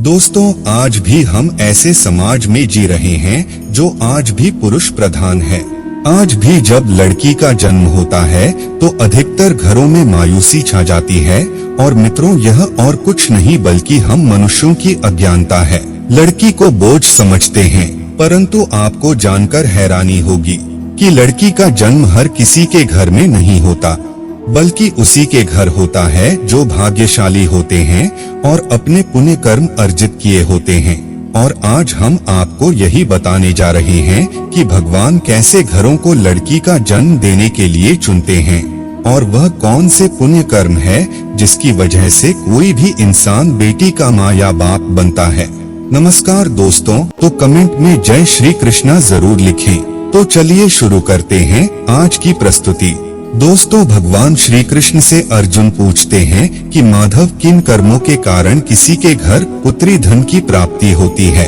दोस्तों, आज भी हम ऐसे समाज में जी रहे हैं जो आज भी पुरुष प्रधान है। आज भी जब लड़की का जन्म होता है तो अधिकतर घरों में मायूसी छा जाती है। और मित्रों, यह और कुछ नहीं बल्कि हम मनुष्यों की अज्ञानता है। लड़की को बोझ समझते हैं, परंतु आपको जानकर हैरानी होगी कि लड़की का जन्म हर किसी के घर में नहीं होता, बल्कि उसी के घर होता है जो भाग्यशाली होते हैं और अपने पुण्य कर्म अर्जित किए होते हैं। और आज हम आपको यही बताने जा रहे हैं कि भगवान कैसे घरों को लड़की का जन्म देने के लिए चुनते हैं और वह कौन से पुण्य कर्म है जिसकी वजह से कोई भी इंसान बेटी का माँ या बाप बनता है। नमस्कार दोस्तों, तो कमेंट में जय श्री कृष्णा जरूर लिखें। तो चलिए शुरू करते हैं आज की प्रस्तुति। दोस्तों, भगवान श्री कृष्ण से अर्जुन पूछते हैं कि माधव, किन कर्मों के कारण किसी के घर पुत्री धन की प्राप्ति होती है,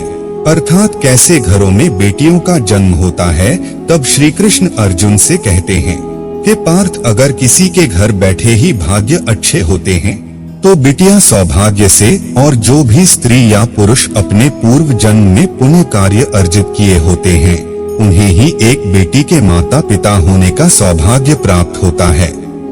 अर्थात कैसे घरों में बेटियों का जन्म होता है। तब श्री कृष्ण अर्जुन से कहते हैं, हे पार्थ, अगर किसी के घर बैठे ही भाग्य अच्छे होते हैं तो बिटिया सौभाग्य से, और जो भी स्त्री या पुरुष अपने पूर्व जन्म में पुण्य कार्य अर्जित किए होते हैं उन्हें ही एक बेटी के माता पिता होने का सौभाग्य प्राप्त होता है।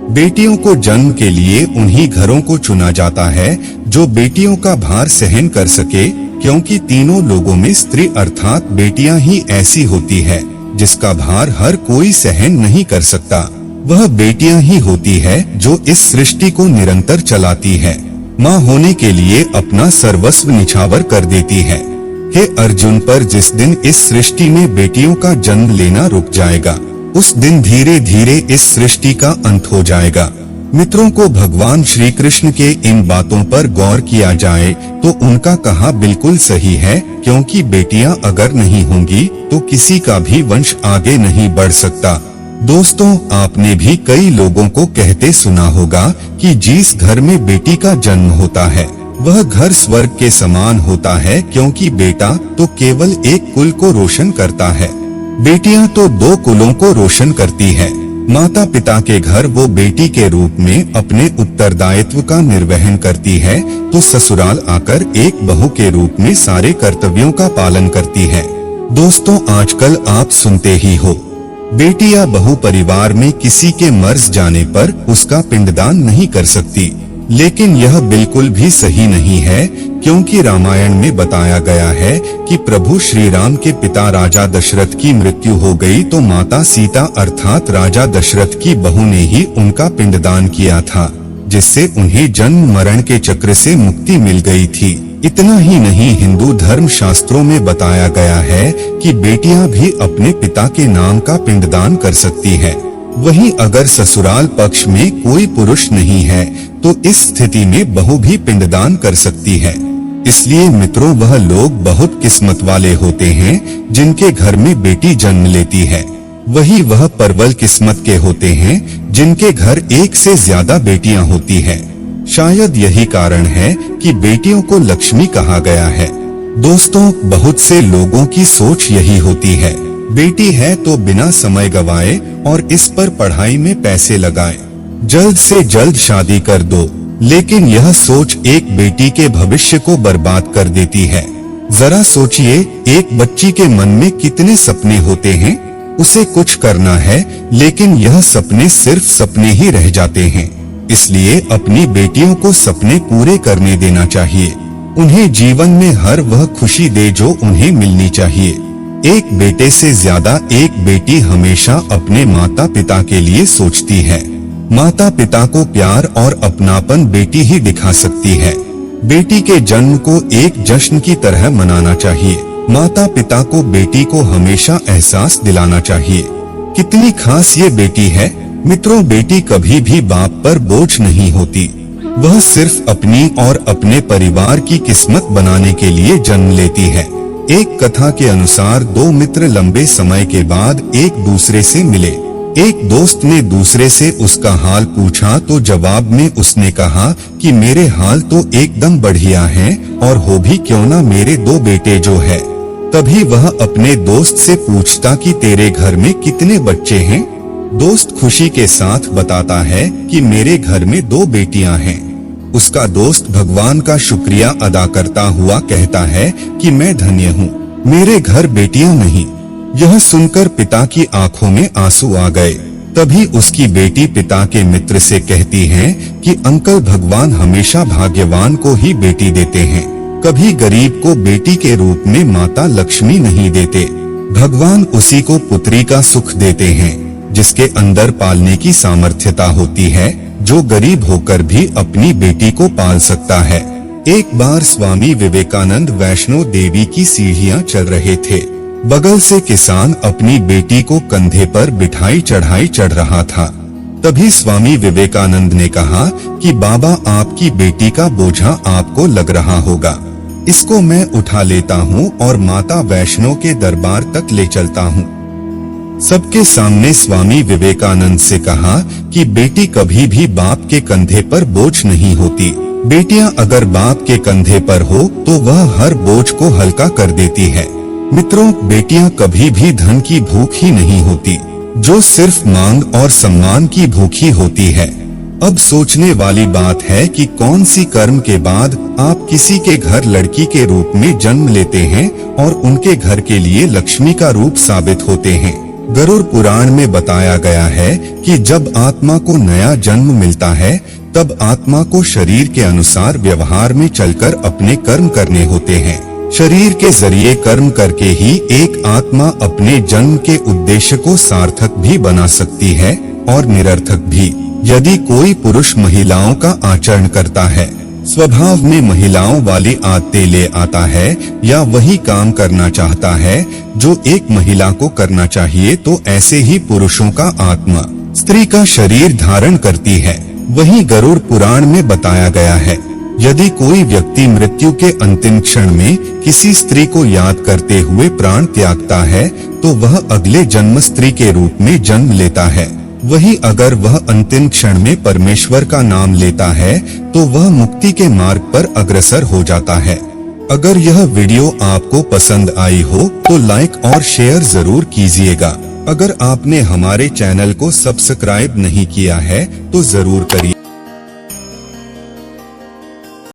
बेटियों को जन्म के लिए उन्हीं घरों को चुना जाता है जो बेटियों का भार सहन कर सके, क्योंकि तीनों लोगों में स्त्री अर्थात बेटियां ही ऐसी होती है जिसका भार हर कोई सहन नहीं कर सकता। वह बेटियां ही होती है जो इस सृष्टि को निरंतर चलाती है, माँ होने के लिए अपना सर्वस्व निछावर कर देती है। हे अर्जुन, पर जिस दिन इस सृष्टि में बेटियों का जन्म लेना रुक जाएगा, उस दिन धीरे धीरे इस सृष्टि का अंत हो जाएगा। मित्रों को भगवान श्री कृष्ण के इन बातों पर गौर किया जाए तो उनका कहा बिल्कुल सही है, क्योंकि बेटियां अगर नहीं होंगी तो किसी का भी वंश आगे नहीं बढ़ सकता। दोस्तों, आपने भी कई लोगों को कहते सुना होगा कि जिस घर में बेटी का जन्म होता है वह घर स्वर्ग के समान होता है, क्योंकि बेटा तो केवल एक कुल को रोशन करता है, बेटियां तो दो कुलों को रोशन करती है। माता पिता के घर वो बेटी के रूप में अपने उत्तरदायित्व का निर्वहन करती है, तो ससुराल आकर एक बहू के रूप में सारे कर्तव्यों का पालन करती है। दोस्तों, आजकल आप सुनते ही हो, बेटी या बहू परिवार में किसी के मर जाने पर उसका पिंडदान नहीं कर सकती, लेकिन यह बिल्कुल भी सही नहीं है, क्योंकि रामायण में बताया गया है कि प्रभु श्री राम के पिता राजा दशरथ की मृत्यु हो गई तो माता सीता अर्थात राजा दशरथ की बहू ने ही उनका पिंडदान किया था, जिससे उन्हें जन्म मरण के चक्र से मुक्ति मिल गई थी। इतना ही नहीं, हिंदू धर्म शास्त्रों में बताया गया है कि बेटियां भी अपने पिता के नाम का पिंडदान कर सकती है। वहीं अगर ससुराल पक्ष में कोई पुरुष नहीं है तो इस स्थिति में बहू भी पिंडदान कर सकती है। इसलिए मित्रों, वह लोग बहुत किस्मत वाले होते हैं जिनके घर में बेटी जन्म लेती है। वही वह परवल किस्मत के होते हैं जिनके घर एक से ज्यादा बेटियां होती है। शायद यही कारण है कि बेटियों को लक्ष्मी कहा गया है। दोस्तों, बहुत से लोगों की सोच यही होती है, बेटी है तो बिना समय गवाए और इस पर पढ़ाई में पैसे लगाए, जल्द से जल्द शादी कर दो। लेकिन यह सोच एक बेटी के भविष्य को बर्बाद कर देती है। जरा सोचिए, एक बच्ची के मन में कितने सपने होते हैं, उसे कुछ करना है लेकिन यह सपने सिर्फ सपने ही रह जाते हैं। इसलिए अपनी बेटियों को सपने पूरे करने देना चाहिए, उन्हें जीवन में हर वह खुशी दे जो उन्हें मिलनी चाहिए। एक बेटे से ज्यादा एक बेटी हमेशा अपने माता पिता के लिए सोचती है। माता पिता को प्यार और अपनापन बेटी ही दिखा सकती है। बेटी के जन्म को एक जश्न की तरह मनाना चाहिए। माता पिता को बेटी को हमेशा एहसास दिलाना चाहिए कितनी खास ये बेटी है। मित्रों, बेटी कभी भी बाप पर बोझ नहीं होती, वह सिर्फ अपनी और अपने परिवार की किस्मत बनाने के लिए जन्म लेती है। एक कथा के अनुसार दो मित्र लंबे समय के बाद एक दूसरे से मिले। एक दोस्त ने दूसरे से उसका हाल पूछा तो जवाब में उसने कहा कि मेरे हाल तो एकदम बढ़िया हैं और हो भी क्यों ना मेरे दो बेटे जो है। तभी वह अपने दोस्त से पूछता कि तेरे घर में कितने बच्चे हैं। दोस्त खुशी के साथ बताता है कि मेरे घर में दो बेटियां हैं। उसका दोस्त भगवान का शुक्रिया अदा करता हुआ कहता है कि मैं धन्य हूँ, मेरे घर बेटियां नहीं। यह सुनकर पिता की आंखों में आंसू आ गए। तभी उसकी बेटी पिता के मित्र से कहती है कि अंकल, भगवान हमेशा भाग्यवान को ही बेटी देते हैं, कभी गरीब को बेटी के रूप में माता लक्ष्मी नहीं देते। भगवान उसी को पुत्री का सुख देते हैं जिसके अंदर पालने की सामर्थ्यता होती है, जो गरीब होकर भी अपनी बेटी को पाल सकता है। एक बार स्वामी विवेकानंद वैष्णो देवी की सीढ़ियां चढ़ रहे थे। बगल से किसान अपनी बेटी को कंधे पर बिठाई चढ़ाई चढ़ रहा था। तभी स्वामी विवेकानंद ने कहा कि बाबा, आपकी बेटी का बोझा आपको लग रहा होगा, इसको मैं उठा लेता हूँ और माता वैष्णो के दरबार तक ले चलता हूँ। सबके सामने स्वामी विवेकानंद से कहा कि बेटी कभी भी बाप के कंधे पर बोझ नहीं होती। बेटियां अगर बाप के कंधे पर हो तो वह हर बोझ को हल्का कर देती है। मित्रों, बेटियां कभी भी धन की भूख ही नहीं होती, जो सिर्फ मांग और सम्मान की भूखी होती है। अब सोचने वाली बात है कि कौन सी कर्म के बाद आप किसी के घर लड़की के रूप में जन्म लेते हैं और उनके घर के लिए लक्ष्मी का रूप साबित होते हैं। गरुड़ पुराण में बताया गया है कि जब आत्मा को नया जन्म मिलता है तब आत्मा को शरीर के अनुसार व्यवहार में चलकर अपने कर्म करने होते हैं। शरीर के जरिए कर्म करके ही एक आत्मा अपने जन्म के उद्देश्य को सार्थक भी बना सकती है और निरर्थक भी। यदि कोई पुरुष महिलाओं का आचरण करता है, स्वभाव में महिलाओं वाली आदतें ले आता है या वही काम करना चाहता है जो एक महिला को करना चाहिए, तो ऐसे ही पुरुषों का आत्मा स्त्री का शरीर धारण करती है। वही गरुड़ पुराण में बताया गया है, यदि कोई व्यक्ति मृत्यु के अंतिम क्षण में किसी स्त्री को याद करते हुए प्राण त्यागता है तो वह अगले जन्म स्त्री के रूप में जन्म लेता है। वही अगर वह अंतिम क्षण में परमेश्वर का नाम लेता है तो वह मुक्ति के मार्ग पर अग्रसर हो जाता है। अगर यह वीडियो आपको पसंद आई हो तो लाइक और शेयर जरूर कीजिएगा। अगर आपने हमारे चैनल को सब्सक्राइब नहीं किया है तो जरूर करिए।